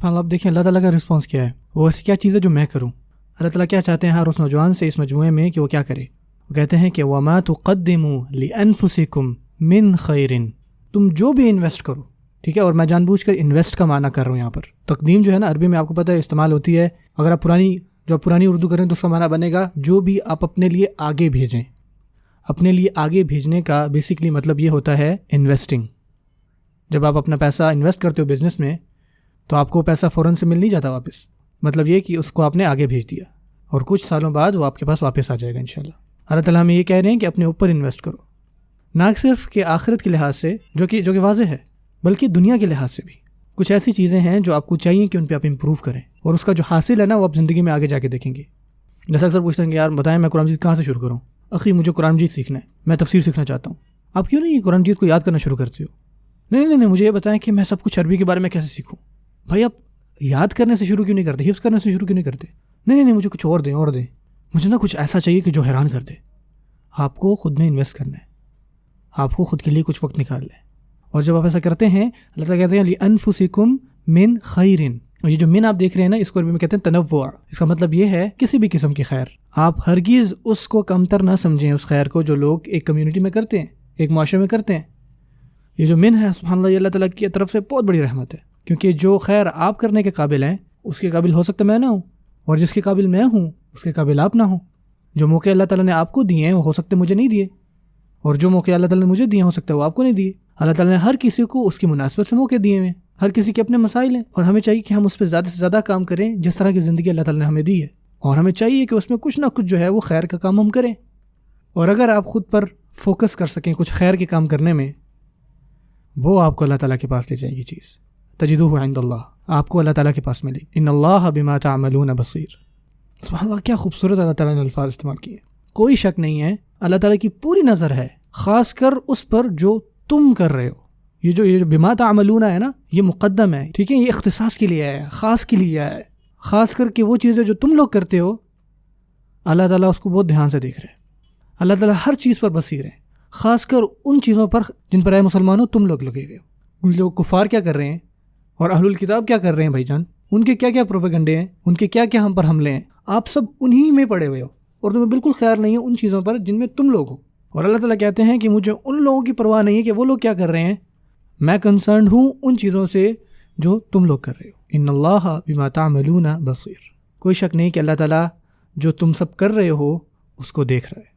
سبحان اللہ. آپ دیکھیں اللہ تعالیٰ کا رسپانس کیا ہے. وہ ایسی کیا چیز ہے جو میں کروں. اللہ تعالیٰ کیا چاہتے ہیں ہر اس نوجوان سے اس مجموعے میں کہ وہ کیا کرے. وہ کہتے ہیں کہ وَمَا تُقَدِّمُوا لِأَنفُسِكُم مِّن خَيْرٍ. تم جو بھی انویسٹ کرو, ٹھیک ہے, اور میں جان بوجھ کر انویسٹ کا معنی کر رہا ہوں یہاں پر. تقدیم جو ہے نا عربی میں آپ کو پتہ ہے استعمال ہوتی ہے. اگر آپ پرانی اردو کریں تو اس کا معنی بنے گا جو بھی آپ اپنے لیے آگے بھیجیں. اپنے لیے آگے بھیجنے کا بیسکلی مطلب یہ ہوتا ہے انویسٹنگ. جب آپ اپنا پیسہ انویسٹ کرتے ہو بزنس میں تو آپ کو پیسہ فوراً سے مل نہیں جاتا واپس. مطلب یہ کہ اس کو آپ نے آگے بھیج دیا اور کچھ سالوں بعد وہ آپ کے پاس واپس آ جائے گا انشاءاللہ. اللہ تعالیٰ ہمیں یہ کہہ رہے ہیں کہ اپنے اوپر انویسٹ کرو, نہ صرف کہ آخرت کے لحاظ سے جو کہ واضح ہے, بلکہ دنیا کے لحاظ سے بھی. کچھ ایسی چیزیں ہیں جو آپ کو چاہیے کہ ان پہ آپ امپروو کریں, اور اس کا جو حاصل ہے نا وہ آپ زندگی میں آگے جا کے دیکھیں گے. جیسا اکثر پوچھتے ہیں کہ یار بتائیں میں قرآن مجید کہاں سے شروع کروں. اخی مجھے قرآن مجید سیکھنا ہے, میں تفسیر سیکھنا چاہتا ہوں. آپ کیوں نہیں قرآن مجید کو یاد کرنا شروع کرتے ہو؟ نہیں, مجھے یہ بتائیں کہ میں سب کچھ عربی کے بارے میں کیسے سیکھوں. بھائی آپ یاد کرنے سے شروع کیوں نہیں کرتے, حفظ کرنے سے شروع کیوں نہیں کرتے؟ نہیں, مجھے کچھ اور دیں, مجھے نا کچھ ایسا چاہیے کہ جو حیران کر دے. آپ کو خود میں انویسٹ کرنا ہے, آپ کو خود کے لیے کچھ وقت نکالنا ہے. اور جب آپ ایسا کرتے ہیں اللہ تعالیٰ کہتے ہیں لِأَنفُسِكُم مِّن خَيْرٍ. اور یہ جو من آپ دیکھ رہے ہیں نا اس کو عربی میں کہتے ہیں تنوع. اس کا مطلب یہ ہے کسی بھی قسم کی خیر. آپ ہرگز اس کو کمتر نہ سمجھیں, اس خیر کو جو لوگ ایک کمیونٹی میں کرتے ہیں, ایک معاشرے میں کرتے ہیں. یہ جو من ہے سبحان اللہ یہ اللہ تعالیٰ کی طرف سے بہت بڑی رحمت ہے, کیونکہ جو خیر آپ کرنے کے قابل ہیں اس کے قابل ہو سکتا میں نہ ہوں, اور جس کے قابل میں ہوں اس کے قابل آپ نہ ہوں. جو موقع اللہ تعالیٰ نے آپ کو دیے ہیں وہ ہو سکتے مجھے نہیں دیے, اور جو موقع اللہ تعالیٰ نے مجھے دیے ہو سکتا ہے وہ آپ کو نہیں دیے. اللہ تعالیٰ نے ہر کسی کو اس کی مناسبت سے موقع دیے ہیں, ہر کسی کے اپنے مسائل ہیں, اور ہمیں چاہیے کہ ہم اس پہ زیادہ سے زیادہ کام کریں جس طرح کی زندگی اللہ تعالیٰ نے ہمیں دی ہے. اور ہمیں چاہیے کہ اس میں کچھ نہ کچھ جو ہے وہ خیر کا کام ہم کریں. اور اگر آپ خود پر فوکس کر سکیں کچھ خیر کے کام کرنے میں, وہ آپ کو اللہ تعالیٰ کے پاس لے جائے گی چیز. تجدوہ عند اللہ, آپ کو اللہ تعالیٰ کے پاس ملے. ان اللہ بما تعملون بصیر. سبحان اللہ کیا خوبصورت اللہ تعالیٰ نے الفاظ استعمال کیے. کوئی شک نہیں ہے اللہ تعالیٰ کی پوری نظر ہے خاص کر اس پر جو تم کر رہے ہو. یہ جو بما تعملون ہے نا یہ مقدم ہے, ٹھیک ہے, یہ اختصاص کے لیے ہے, خاص کے لیے ہے. خاص کر کے وہ چیزیں جو تم لوگ کرتے ہو اللہ تعالیٰ اس کو بہت دھیان سے دیکھ رہے ہیں. اللہ تعالیٰ ہر چیز پر بصیر ہے, خاص کر ان چیزوں پر جن پر اے مسلمانوں تم لوگ لگے ہوئے ہو. لوگ کفار کیا کر رہے ہیں اور اہل الکتاب کیا کر رہے ہیں بھائی جان, ان کے کیا کیا پروپیگنڈے ہیں, ان کے کیا کیا ہم پر حملے ہیں, آپ سب انہی میں پڑے ہوئے ہو, اور تمہیں بالکل خیال نہیں ہے ان چیزوں پر جن میں تم لوگ ہو. اور اللہ تعالیٰ کہتے ہیں کہ مجھے ان لوگوں کی پرواہ نہیں ہے کہ وہ لوگ کیا کر رہے ہیں, میں کنسرنڈ ہوں ان چیزوں سے جو تم لوگ کر رہے ہو. ان اللہ بما تعملون بصیر. کوئی شک نہیں کہ اللہ تعالیٰ جو تم سب کر رہے ہو اس کو دیکھ رہا ہے.